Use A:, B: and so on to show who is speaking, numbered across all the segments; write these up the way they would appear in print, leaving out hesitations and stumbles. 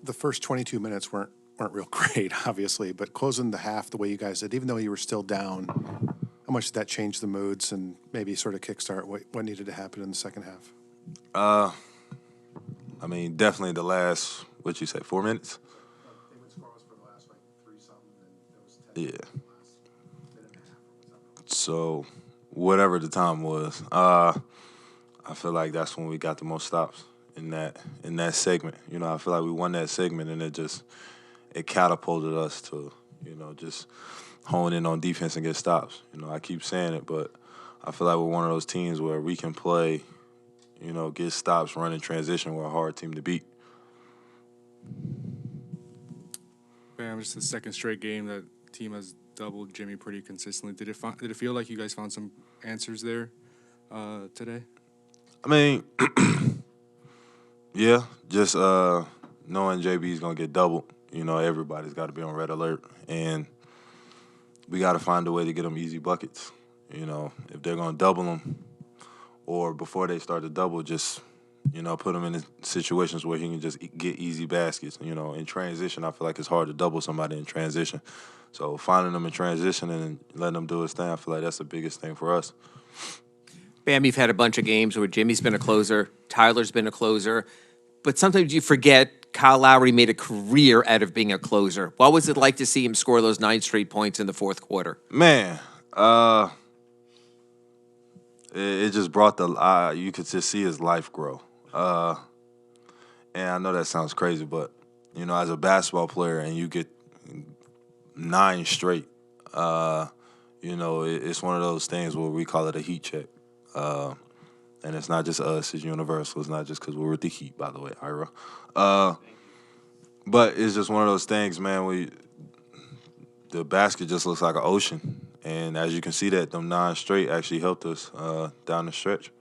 A: the first 22 minutes weren't real great, obviously, but closing the half the way you guys did, even though you were still down, how much did that change the moods and maybe sort of kickstart what needed to happen in the second half?
B: I mean, definitely the last, what you say, 4 minutes?
A: They would score us for the last like 3-something, and it was 10
B: Yeah.
A: last minute and a half or whatever.
B: So, whatever the time was, I feel like that's when we got the most stops in that segment. You know, I feel like we won that segment, and it catapulted us to, just hone in on defense and get stops. You know, I keep saying it, but I feel like we're one of those teams where we can play, get stops, run in transition. We're a hard team to beat.
C: Bam, it's the second straight game that team has doubled Jimmy pretty consistently. Did it feel like you guys found some answers there today?
B: I mean, yeah, just knowing JB's gonna get doubled. Everybody's got to be on red alert, and we got to find a way to get them easy buckets. If they're gonna double them, or before they start to double, just put him in situations where he can just get easy baskets. In transition, I feel like it's hard to double somebody in transition. So finding them in transition and letting them do his thing, I feel like that's the biggest thing for us.
D: Bam, you've had a bunch of games where Jimmy's been a closer, Tyler's been a closer, but sometimes you forget Kyle Lowry made a career out of being a closer. What was it like to see him score those 9 straight points in the fourth quarter?
B: Man, it just brought you could just see his life grow. And I know that sounds crazy, but as a basketball player and you get 9 straight, it's one of those things where we call it a heat check. And it's not just us; it's universal. It's not just because we're with the Heat, by the way, Ira. But it's just one of those things, man. The basket just looks like an ocean, and as you can see, them 9 straight actually helped us down the stretch.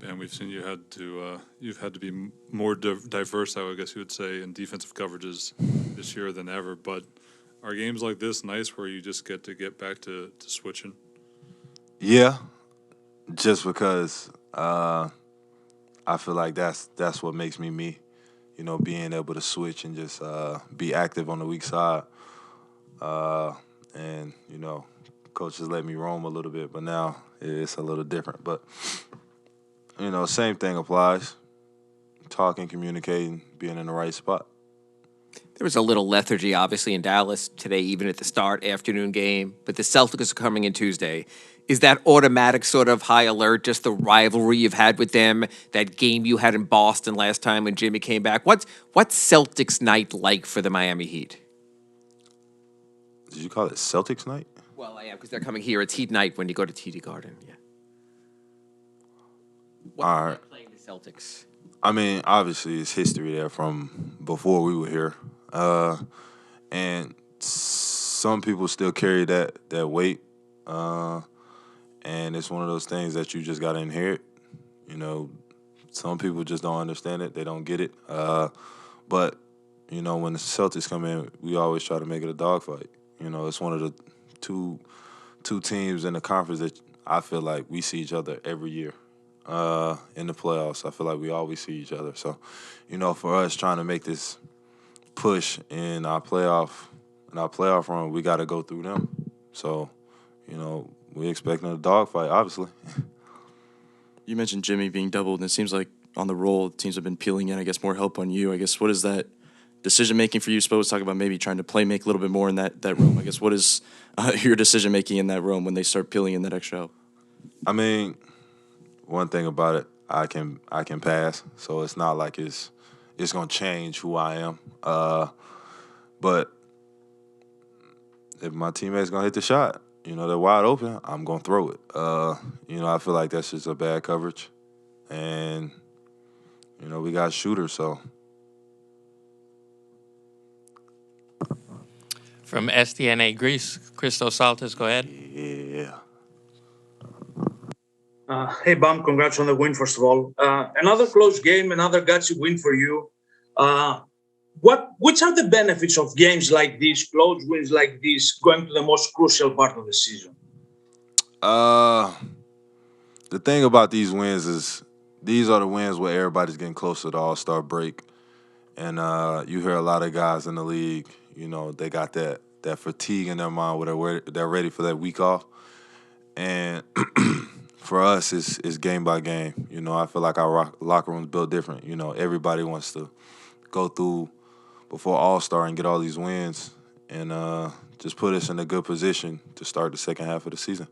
E: And we've seen you've had to be more diverse, I guess you would say, in defensive coverages this year than ever. But are games like this nice where you just get back to switching?
B: Yeah, just because I feel like that's what makes me me. Being able to switch and just be active on the weak side. And coach has let me roam a little bit, but now it's a little different. But same thing applies. Talking, communicating, being in the right spot.
D: There was a little lethargy, obviously, in Dallas today, even at the start, afternoon game. But the Celtics are coming in Tuesday. Is that automatic sort of high alert, just the rivalry you've had with them, that game you had in Boston last time when Jimmy came back? What's Celtics night like for the Miami Heat?
B: Did you call it Celtics night?
D: Well, I am, because they're coming here. It's Heat night when you go to TD Garden, yeah. What's
B: All right.
D: like playing the Celtics?
B: I mean, obviously, it's history there from before we were here. And some people still carry that weight. And it's one of those things that you just got to inherit. Some people just don't understand it. They don't get it. But, when the Celtics come in, we always try to make it a dogfight. It's one of the two teams in the conference that I feel like we see each other every year. In the playoffs, I feel like we always see each other. So, for us trying to make this push in our playoff run, we got to go through them. So, we're expecting a dogfight, obviously.
F: You mentioned Jimmy being doubled, and it seems like on the roll, teams have been peeling in, I guess, more help on you. I guess, what is that decision-making for you? Suppose talk about maybe trying to play make a little bit more in that room. I guess, what is your decision-making in that room when they start peeling in that extra help?
B: I mean, one thing about it, I can pass, so it's not like it's gonna change who I am. But if my teammate's gonna hit the shot, they're wide open, I'm gonna throw it. I feel like that's just a bad coverage, and we got shooters, so.
G: From SDNA Greece, Christos Saltis, go ahead.
B: Yeah.
H: Hey, Bam, congrats on the win, first of all. Another close game, another gutsy win for you. Which are the benefits of games like these, close wins like this, going to the most crucial part of the season?
B: The thing about these wins is these are the wins where everybody's getting close to the All-Star break. And you hear a lot of guys in the league, you know, they got that fatigue in their mind where they're ready for that week off. And for us, it's game by game. You know, I feel like our locker room's built different. You know, everybody wants to go through before All-Star and get all these wins and just put us in a good position to start the second half of the season.